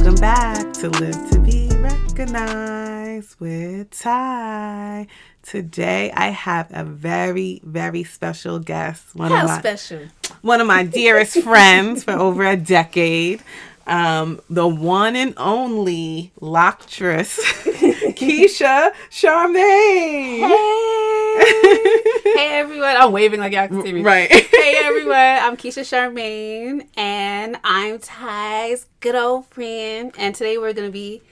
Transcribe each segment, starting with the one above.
Welcome back to Live to Be Recognized with Ty. Today I have a very, very special guest. One of my dearest friends for over a decade. The one and only Loctress, Keisha Charmaine. Hey everyone. I'm waving like y'all can see me. Right. Hey everyone. I'm Keisha Charmaine and I'm Ty's good old friend. And today we're going to be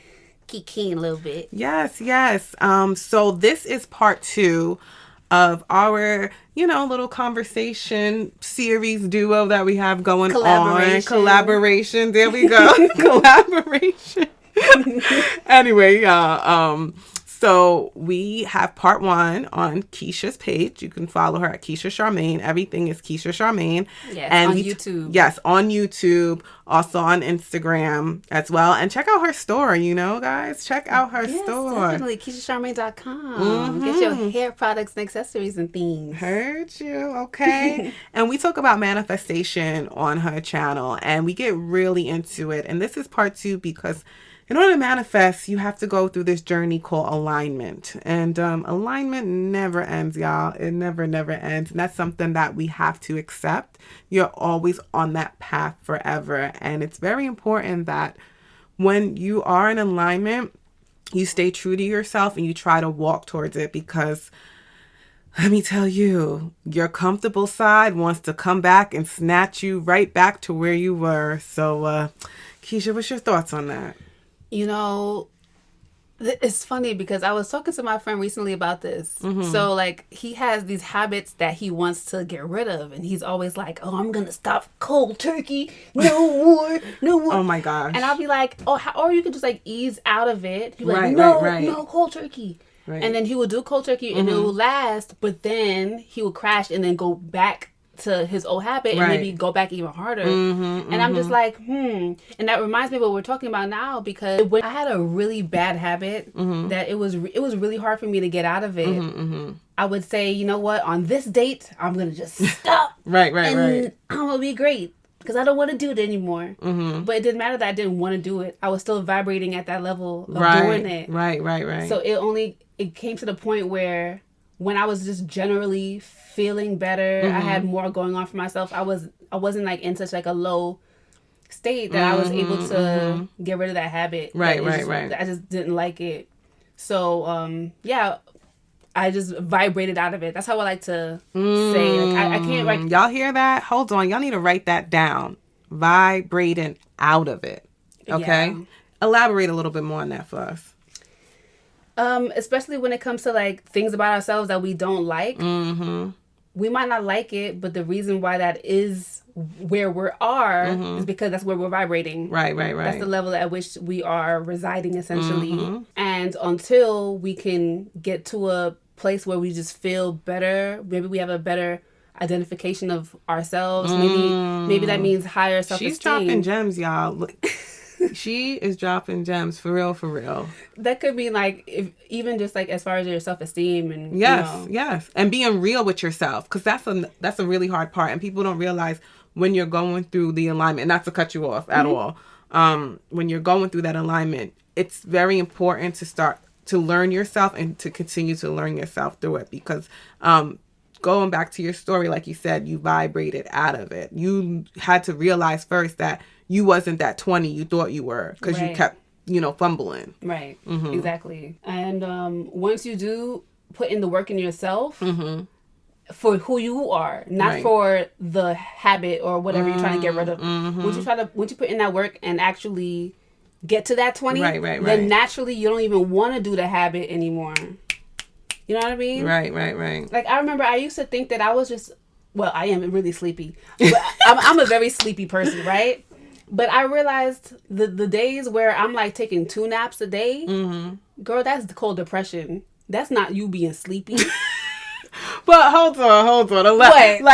kikiing a little bit. Yes. So this is part 2 of our, little conversation series duo that we have going on. Collaboration. There we go. Collaboration. Anyway, so we have part 1 on Keisha's page. You can follow her at Keisha Charmaine. Everything is Keisha Charmaine. Yes, and on YouTube. Yes, on YouTube. Also on Instagram as well. And check out her store, guys. Check out her store. Definitely. KeishaCharmaine.com. Mm-hmm. Get your hair products and accessories and things. Heard you. Okay. And we talk about manifestation on her channel. And we get really into it. And this is part 2 because in order to manifest, you have to go through this journey called alignment. And alignment never ends, y'all. It never ends. And that's something that we have to accept. You're always on that path forever. And it's very important that when you are in alignment, you stay true to yourself and you try to walk towards it, because let me tell you, your comfortable side wants to come back and snatch you right back to where you were. So, Keisha, what's your thoughts on that? It's funny because I was talking to my friend recently about this. Mm-hmm. So, he has these habits that he wants to get rid of. And he's always like, oh, I'm going to stop cold turkey. No more. Oh, my gosh. And I'll be like, or you could just, ease out of it. He'd be like, no, cold turkey. Right. And then he would do cold turkey and it would last. But then he would crash and then go back to his old habit and maybe go back even harder. And I'm just like, And that reminds me of what we're talking about now, because when I had a really bad habit that it was really hard for me to get out of it. I would say, you know what, on this date, I'm going to just stop. Right. I'm going to be great because I don't want to do it anymore. But it didn't matter that I didn't want to do it. I was still vibrating at that level of doing it. Right. So it came to the point where when I was just generally feeling better, I had more going on for myself. I wasn't in such a low state that I was able to get rid of that habit. Right. I just didn't like it. So I just vibrated out of it. That's how I like to say. I can't. Y'all hear that? Hold on. Y'all need to write that down. Vibrating out of it. Okay. Yeah. Elaborate a little bit more on that for us. Especially when it comes to things about ourselves that we don't like. We might not like it, but the reason why that is where we are is because that's where we're vibrating. Right. That's the level at which we are residing, essentially. And until we can get to a place where we just feel better, maybe we have a better identification of ourselves. Maybe that means higher self-esteem. She's dropping gems, y'all. Look. She is dropping gems for real. That could be even just as far as your self-esteem and yes, and being real with yourself, because that's a really hard part, and people don't realize when you're going through the alignment. Not to cut you off at all. When you're going through that alignment, it's very important to start to learn yourself and to continue to learn yourself through it, because going back to your story, like you said, you vibrated out of it. You had to realize first that you wasn't that 20 you thought you were, because you kept, fumbling. Right. Exactly. And once you do put in the work in yourself for who you are, not for the habit or whatever you're trying to get rid of. Once you put in that work and actually get to that 20, then naturally you don't even want to do the habit anymore. You know what I mean? Right. I remember I used to think that I was just, I am really sleepy. But I'm a very sleepy person, right? But I realized the days where I'm taking 2 naps a day, girl, that's called depression. That's not you being sleepy. But hold on. What?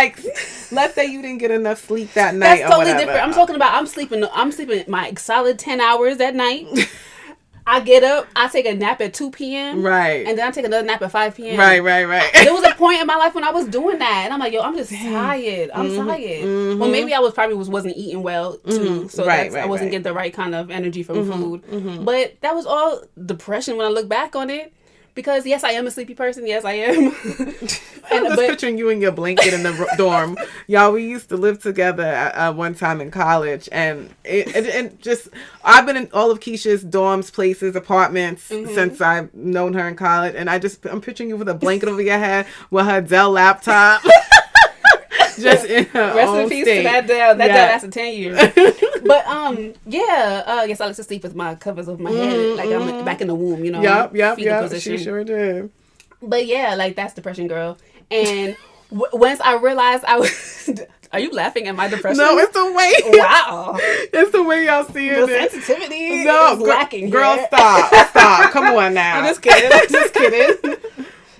Let's say you didn't get enough sleep that night. That's totally different. I'm talking about I'm sleeping my solid 10 hours at night. I get up, I take a nap at 2 p.m. Right. And then I take another nap at 5 p.m. Right. There was a point in my life when I was doing that. And I'm like, yo, I'm just tired. I'm tired. Well, maybe I wasn't eating well, too. So I wasn't getting the right kind of energy from food. But that was all depression when I look back on it. Because, yes, I am a sleepy person. Yes, I am. I'm just picturing you in your blanket in the dorm. Y'all, we used to live together at one time in college. And I've been in all of Keisha's dorms, places, apartments since I've known her in college. And I'm picturing you with a blanket over your head with her Dell laptop. Just in her Rest own in peace state. to that Dell. That Dell lasted 10 years. But, yes, I like to sleep with my covers over my head. Like I'm back in the womb, you know. Yep. Position. She sure did. But, yeah, like that's depression, girl. And once I realized I was... Are you laughing at my depression? No, it's the way. Wow. It's the way y'all see it. The sensitivity is lacking girl, here. Stop. Come on now. I'm just kidding.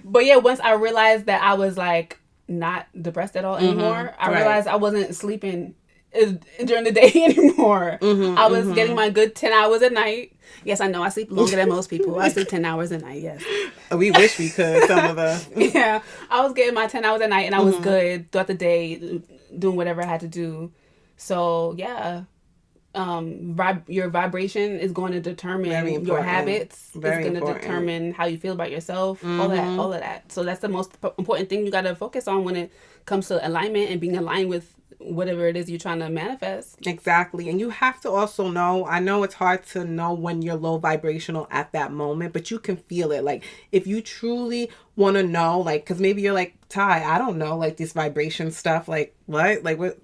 But, yeah, once I realized that I was, like, not depressed at all anymore, I realized I wasn't sleeping during the day anymore. I was getting my good 10 hours a night. Yes, I know I sleep longer than most people. I sleep 10 hours a night, yes. We wish we could, some of us. Yeah, I was getting my 10 hours a night and I was good throughout the day, doing whatever I had to do. So, yeah. Your vibration is going to determine your habits. It's going to determine how you feel about yourself. All of that. So that's the most important thing you got to focus on when it comes to alignment and being aligned with whatever it is you're trying to manifest. Exactly. And you have to also know, I know it's hard to know when you're low vibrational at that moment, but you can feel it. Like if you truly want to know, like, because maybe you're like, Ty, I don't know, like this vibration stuff, like what? Like what?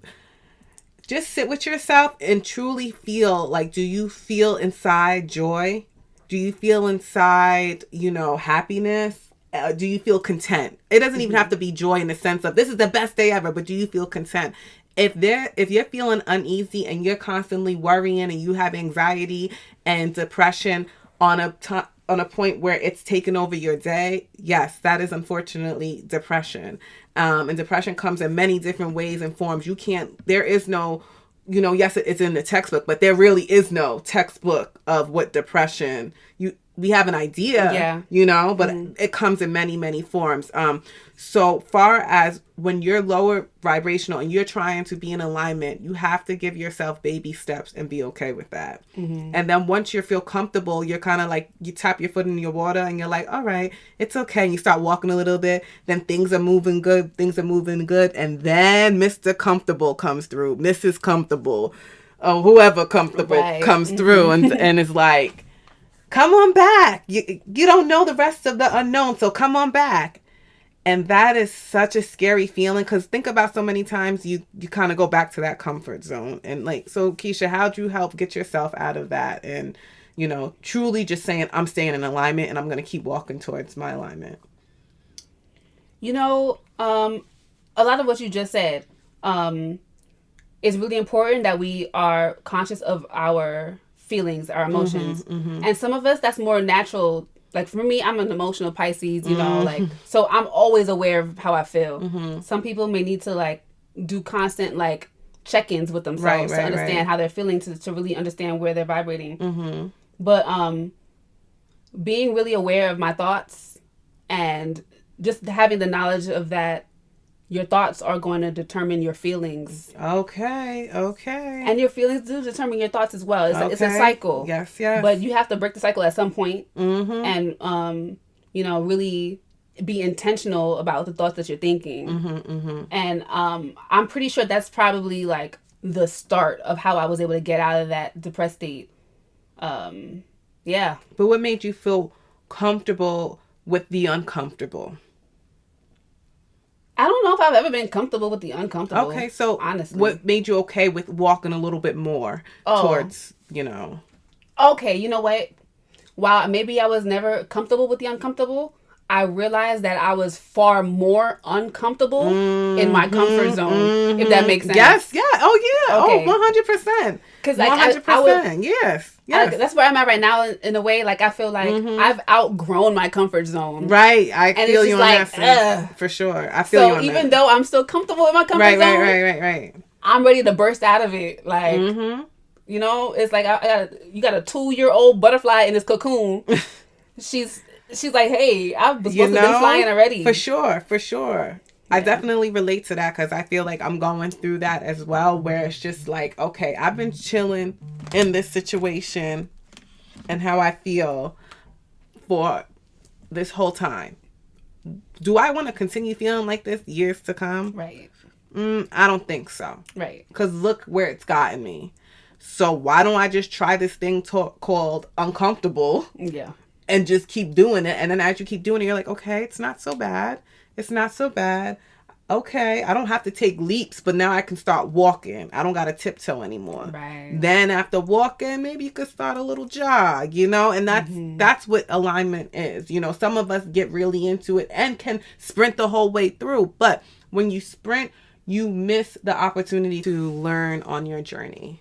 Just sit with yourself and truly feel, like, do you feel inside joy? Do you feel inside, happiness? Do you feel content? It doesn't even have to be joy in the sense of this is the best day ever, but do you feel content? If you're feeling uneasy and you're constantly worrying and you have anxiety and depression on a point where it's taken over your day, yes, that is unfortunately depression. And depression comes in many different ways and forms. There is no, yes, it's in the textbook, but there really is no textbook of what depression, we have an idea, but it comes in many, many forms. So far as when you're lower vibrational and you're trying to be in alignment, you have to give yourself baby steps and be okay with that. And then once you feel comfortable, you're kind of like, you tap your foot in your water and you're like, all right, it's okay. And you start walking a little bit, then things are moving good. And then Mr. Comfortable comes through, Mrs. Comfortable, whoever comfortable comes through and is like, come on back. You don't know the rest of the unknown, so come on back. And that is such a scary feeling because think about so many times you kind of go back to that comfort zone. And like, so Keisha, how'd you help get yourself out of that? And, truly just saying, I'm staying in alignment and I'm going to keep walking towards my alignment. A lot of what you just said is really important that we are conscious of our feelings, our emotions. And some of us, that's more natural. Like for me, I'm an emotional Pisces, so I'm always aware of how I feel. Some people may need to like do constant like check-ins with themselves to understand how they're feeling, to really understand where they're vibrating. But being really aware of my thoughts and just having the knowledge of that your thoughts are going to determine your feelings. Okay. And your feelings do determine your thoughts as well. It's a cycle. Yes. But you have to break the cycle at some point and, really be intentional about the thoughts that you're thinking. And I'm pretty sure that's probably like the start of how I was able to get out of that depressed state. Yeah. But what made you feel comfortable with the uncomfortable? I don't know if I've ever been comfortable with the uncomfortable. Okay, so honestly, what made you okay with walking a little bit more towards, Okay, you know what? While maybe I was never comfortable with the uncomfortable, I realized that I was far more uncomfortable in my comfort zone, if that makes sense. Yes, yeah. Oh, yeah. Okay. 100%. Because 100%. Yes. That's where I'm at right now in a way. Like, I feel like I've outgrown my comfort zone. Right. I feel you on that. For sure. I feel you on that. So even though I'm still comfortable in my comfort zone. Right. I'm ready to burst out of it. Like, You know, it's like you got a 2-year-old butterfly in this cocoon. She's like, hey, I was supposed to be flying already. For sure. I definitely relate to that because I feel like I'm going through that as well, where it's just like, okay, I've been chilling in this situation and how I feel for this whole time. Do I want to continue feeling like this years to come? Right. I don't think so. Right. Because look where it's gotten me. So why don't I just try this thing called uncomfortable? Yeah. And just keep doing it. And then as you keep doing it, you're like, okay, it's not so bad. It's not so bad. Okay, I don't have to take leaps, but now I can start walking. I don't got to tiptoe anymore. Right. Then after walking, maybe you could start a little jog, you know? And that's what alignment is. You know, some of us get really into it and can sprint the whole way through. But when you sprint, you miss the opportunity to learn on your journey.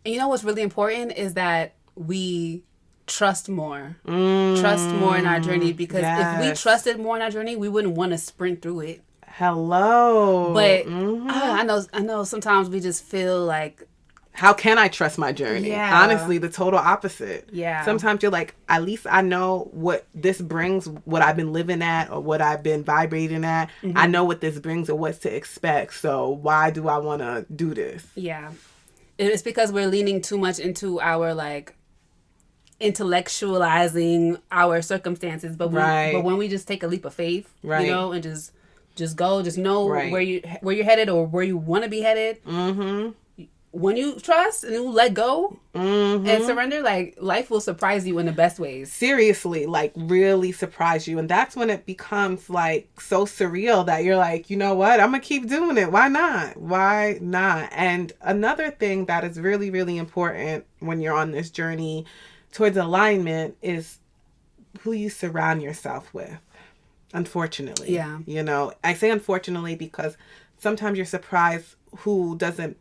And you know what's really important is that we trust more. Trust more in our journey, because if we trusted more in our journey, we wouldn't want to sprint through it. Hello. But I know sometimes we just feel like, how can I trust my journey? Yeah. Honestly, the total opposite. Yeah. Sometimes you're like, at least I know what this brings, what I've been living at or what I've been vibrating at. I know what this brings or what to expect. So why do I want to do this? Yeah. It's because we're leaning too much into our like intellectualizing our circumstances, but when we just take a leap of faith, you know, and just go, just know where you're headed or where you want to be headed. When you trust and you let go and surrender, like, life will surprise you in the best ways. Seriously, like, really surprise you. And that's when it becomes like so surreal that you're like, you know what, I'm gonna keep doing it. Why not? And another thing that is really, really important when you're on this journey towards alignment is who you surround yourself with. Unfortunately. Yeah. You know, I say unfortunately because sometimes you're surprised who doesn't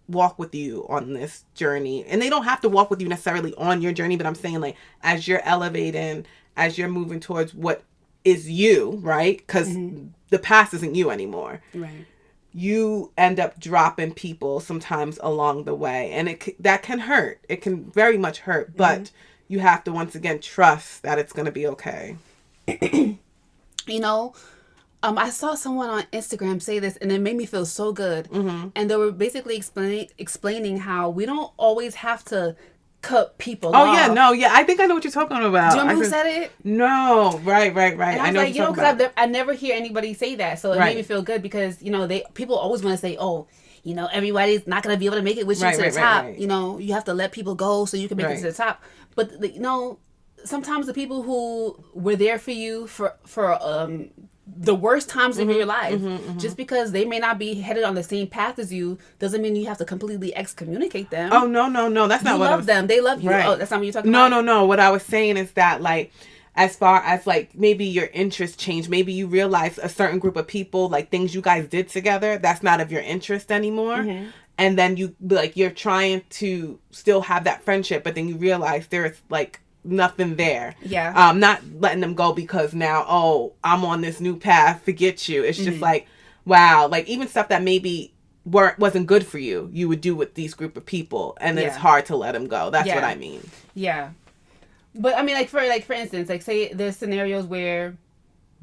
walk with you on this journey. And they don't have to walk with you necessarily on your journey, but I'm saying, like, as you're elevating, as you're moving towards what is you, right? Because the past isn't you anymore. Right. You end up dropping people sometimes along the way, and that can hurt. It can very much hurt, but you have to once again trust that it's going to be okay. You know, I saw someone on Instagram say this, and it made me feel so good. And they were basically explaining how we don't always have to cut people off. Yeah, no, yeah. I think I know what you're talking about. Do you remember who said it? No, right. And I was know like, you know, because I never hear anybody say that, so it made me feel good because, you know, people always want to say, oh, you know, everybody's not going to be able to make it with you to the top. Right. You know, you have to let people go so you can make it to the top. But, you know, sometimes the people who were there for you for the worst times of your life, just because they may not be headed on the same path as you, doesn't mean you have to completely excommunicate them. Oh, no. That's not what I was... You love them. They love you. Right. Oh, that's not what you're talking about? No. What I was saying is that, like, as far as, like, maybe your interests change, maybe you realize a certain group of people, like, things you guys did together, that's not of your interest anymore. And then you're trying to still have that friendship, but then you realize there's, like, nothing there. Yeah. Not letting them go because now, oh, I'm on this new path, forget you. It's just like, wow, like, even stuff that maybe wasn't good for you, you would do with these group of people, and then it's hard to let them go. That's what I mean. Yeah. But I mean, like, for instance, like, say there's scenarios where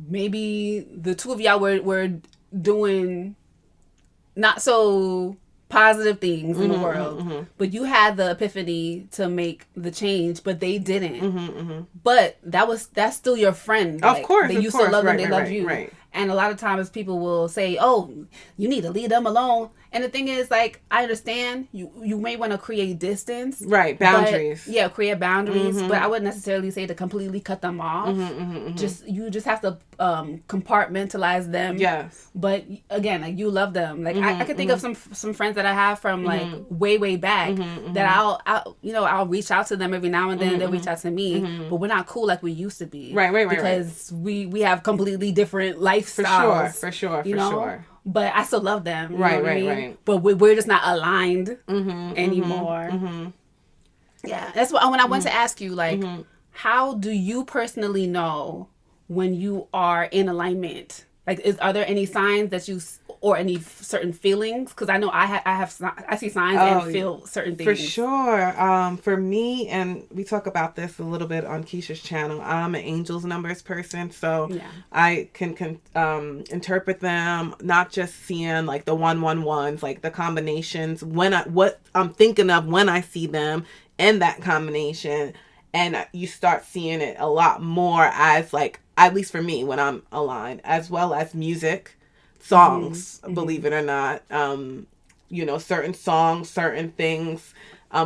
maybe the two of y'all were doing not so positive things in the world, but you had the epiphany to make the change, but they didn't. But that's still your friend. Of course, you still love them, they love you. Right. And a lot of times people will say, oh, you need to leave them alone. And the thing is, like, I understand you may want to create distance. Right, boundaries. Create boundaries. But I wouldn't necessarily say to completely cut them off. You just have to compartmentalize them. Yes. But again, like, you love them. Like, I can think of some friends that I have from like way back that I'll reach out to them every now and then. They'll reach out to me, but we're not cool like we used to be. Right. Because we have completely different lifestyles. For sure. But I still love them. Right. But we're just not aligned anymore. Yeah, that's what when I went to ask you, like, how do you personally know when you are in alignment? Like, are there any signs that you, or any certain feelings? Because I know I see signs and feel certain things. For sure. For me, and we talk about this a little bit on Keisha's channel, I'm an angels numbers person, so I can interpret them, not just seeing like the 111s, like the combinations, what I'm thinking of when I see them in that combination. And you start seeing it a lot more as like, at least for me, when I'm aligned, as well as music, songs, believe it or not. Certain songs, certain things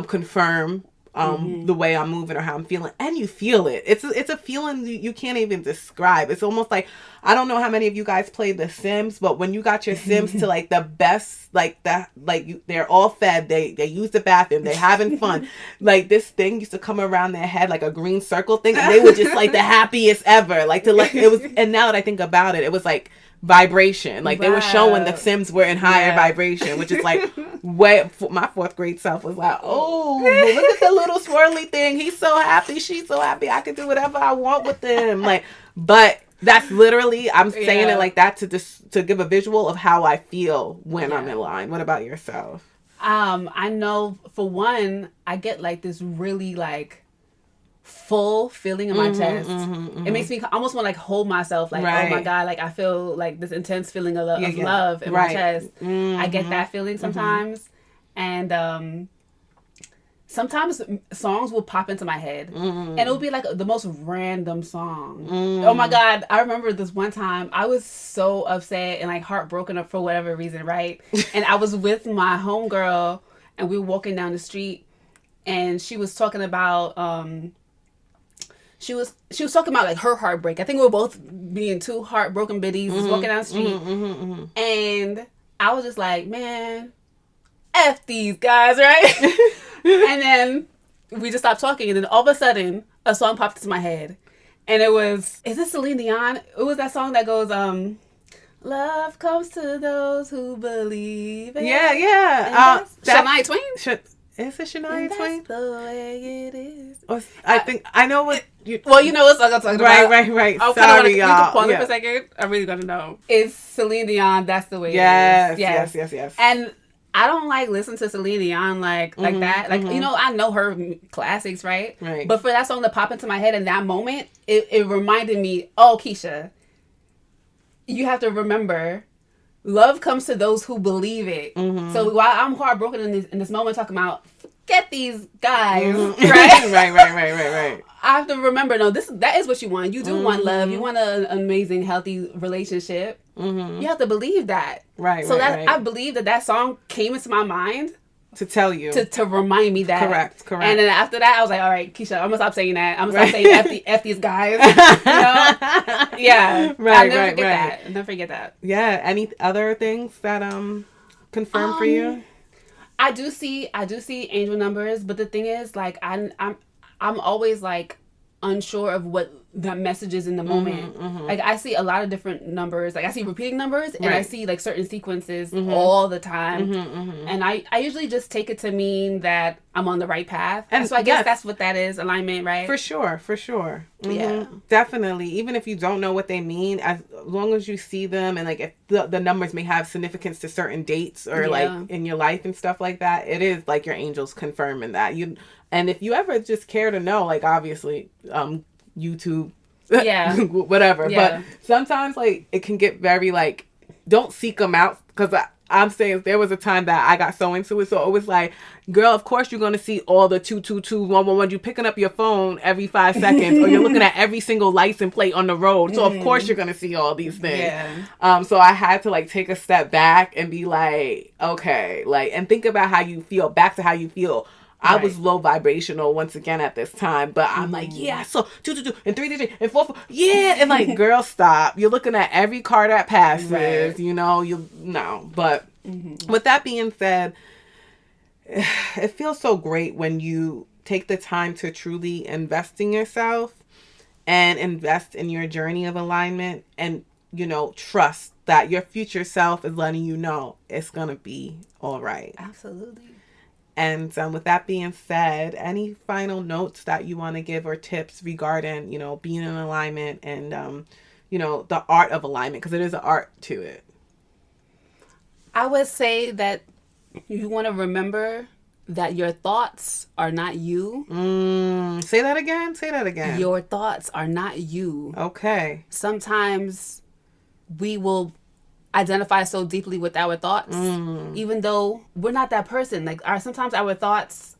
confirm the way I'm moving or how I'm feeling. And you feel it. It's a feeling you can't even describe. It's almost like, I don't know how many of you guys played The Sims, but when you got your Sims to like the best, they're all fed, they use the bathroom, they're having fun. Like this thing used to come around their head like a green circle thing, and they were just like the happiest ever. It was, and now that I think about it, it was like vibration. Like they were showing the Sims were in higher vibration, which is like my fourth grade self was like, oh, look at the little swirly thing. He's so happy. She's so happy. I can do whatever I want with them. Like, but that's literally, I'm saying it like that to give a visual of how I feel when I'm in line. What about yourself? I know for one, I get like this really like full feeling in my chest. It makes me almost want to like hold myself, like, oh my God, like I feel like this intense feeling of love in my chest. I get that feeling sometimes. And sometimes songs will pop into my head and it'll be like the most random song. Oh my God, I remember this one time I was so upset and like heartbroken for whatever reason, right? And I was with my homegirl and we were walking down the street and she was talking about she was talking about like her heartbreak. I think we were both being two heartbroken biddies walking down the street. And I was just like, man, F these guys, right? And then we just stopped talking, and then all of a sudden a song popped into my head, and it was, is it Celine Dion? It was that song that goes love comes to those who believe it. Shania Twain. Is it Shania Twain? That's the way it is. I think I know what you. Well, you know what song I'm talking about. Right. Oh, sorry, y'all. You can pause it for a second. I'm really gonna know. It's Celine Dion. That's the way it is. Yes. And I don't like listen to Celine Dion like that. Like, I know her classics, right? Right. But for that song to pop into my head in that moment, it reminded me, oh, Keisha, you have to remember, love comes to those who believe it. So while I'm heartbroken in this moment talking about, forget these guys, right? Right. I have to remember, no, that is what you want. You do want love. You want an amazing, healthy relationship. You have to believe that. Right. So I believe that song came into my mind to tell you, to remind me that. Correct. And then after that, I was like, all right, Keisha, I'm gonna stop saying that. I'm gonna stop saying F these guys. Yeah. Right. I'll never forget that. Yeah. Any other things that confirm for you? I do see angel numbers, but the thing is, like, I'm always like unsure of what the message is in the moment. Like I see a lot of different numbers. Like I see repeating numbers and I see like certain sequences all the time. And I usually just take it to mean that I'm on the right path. And so I guess that's what that is, alignment, right? For sure. Yeah. Definitely. Even if you don't know what they mean, as long as you see them and like if the numbers may have significance to certain dates or like in your life and stuff like that, it is like your angels confirming that. And if you ever just care to know, like obviously YouTube, whatever. Yeah. But sometimes like it can get very like, don't seek them out, because I'm saying there was a time that I got so into it. So it was like, girl, of course you're going to see all the 222, 111. You're picking up your phone every 5 seconds or you're looking at every single license plate on the road. So of course you're going to see all these things. Yeah. So I had to like take a step back and be like, okay, like, and think about how you feel, back to how you feel. I was low vibrational once again at this time, but I'm like, yeah, so 2, 2, 2, and 3, 3, 3, and 4, 4, yeah, and like, girl, stop. You're looking at every car that passes, But with that being said, it feels so great when you take the time to truly invest in yourself and invest in your journey of alignment and, trust that your future self is letting you know it's going to be all right. Absolutely. And with that being said, any final notes that you want to give or tips regarding, being in alignment and, the art of alignment, because it is an art to it. I would say that you want to remember that your thoughts are not you. Say that again. Say that again. Your thoughts are not you. Okay. Sometimes we will identify so deeply with our thoughts, even though we're not that person. Like sometimes our thoughts,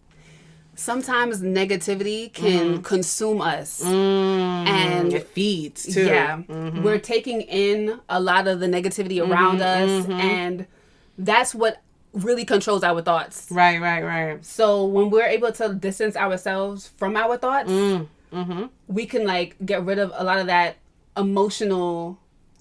sometimes negativity can consume us. And it feeds too. Yeah. We're taking in a lot of the negativity around us, and that's what really controls our thoughts. Right. So when we're able to distance ourselves from our thoughts, we can like get rid of a lot of that emotional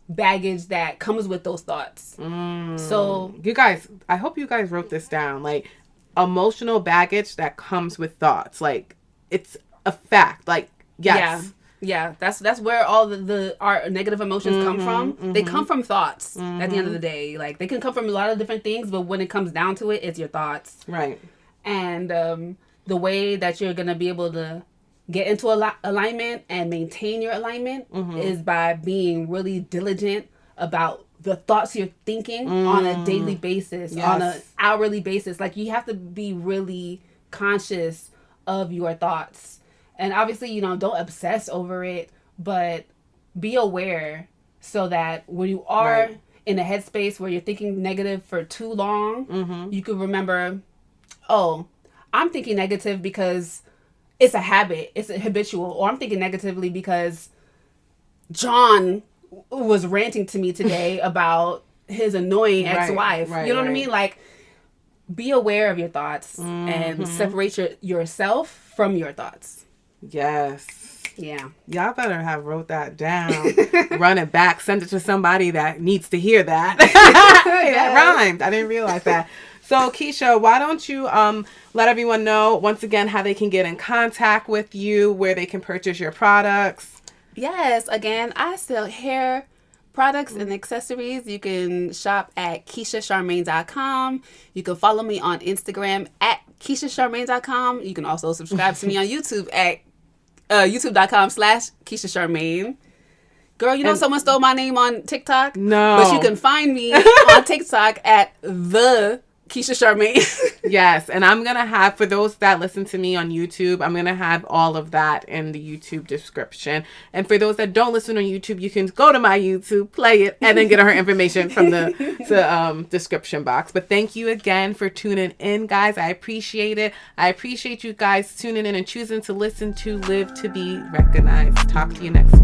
baggage that comes with those thoughts. So you guys, I hope you guys wrote this down. Like, emotional baggage that comes with thoughts. Like, it's a fact. Like, yes. Yeah, that's where all our negative emotions come from. They come from thoughts at the end of the day. Like, they can come from a lot of different things, but when it comes down to it, it's your thoughts. Right. And the way that you're going to be able to get into alignment and maintain your alignment is by being really diligent about the thoughts you're thinking on a daily basis, on an hourly basis. Like, you have to be really conscious of your thoughts. And obviously, don't obsess over it, but be aware so that when you are in a headspace where you're thinking negative for too long, you can remember, oh, I'm thinking negative because it's a habit, it's a habitual, or I'm thinking negatively because John was ranting to me today about his annoying ex-wife. You know what I mean? Like, be aware of your thoughts and separate yourself from your thoughts. Yes. Yeah. Y'all better have wrote that down. Run it back. Send it to somebody that needs to hear that. That rhymed. I didn't realize that. So, Keisha, why don't you let everyone know, once again, how they can get in contact with you, where they can purchase your products? Yes. Again, I sell hair products and accessories. You can shop at KeishaCharmaine.com. You can follow me on Instagram at KeishaCharmaine.com. You can also subscribe to me on YouTube at youtube.com/Keisha Charmaine. Girl, someone stole my name on TikTok? No. But you can find me on TikTok at the Keisha Charmaine. Yes, and I'm going to have, for those that listen to me on YouTube, I'm going to have all of that in the YouTube description. And for those that don't listen on YouTube, you can go to my YouTube, play it, and then get her information from the description box. But thank you again for tuning in, guys. I appreciate it. I appreciate you guys tuning in and choosing to listen to Live to Be Recognized. Talk to you next week.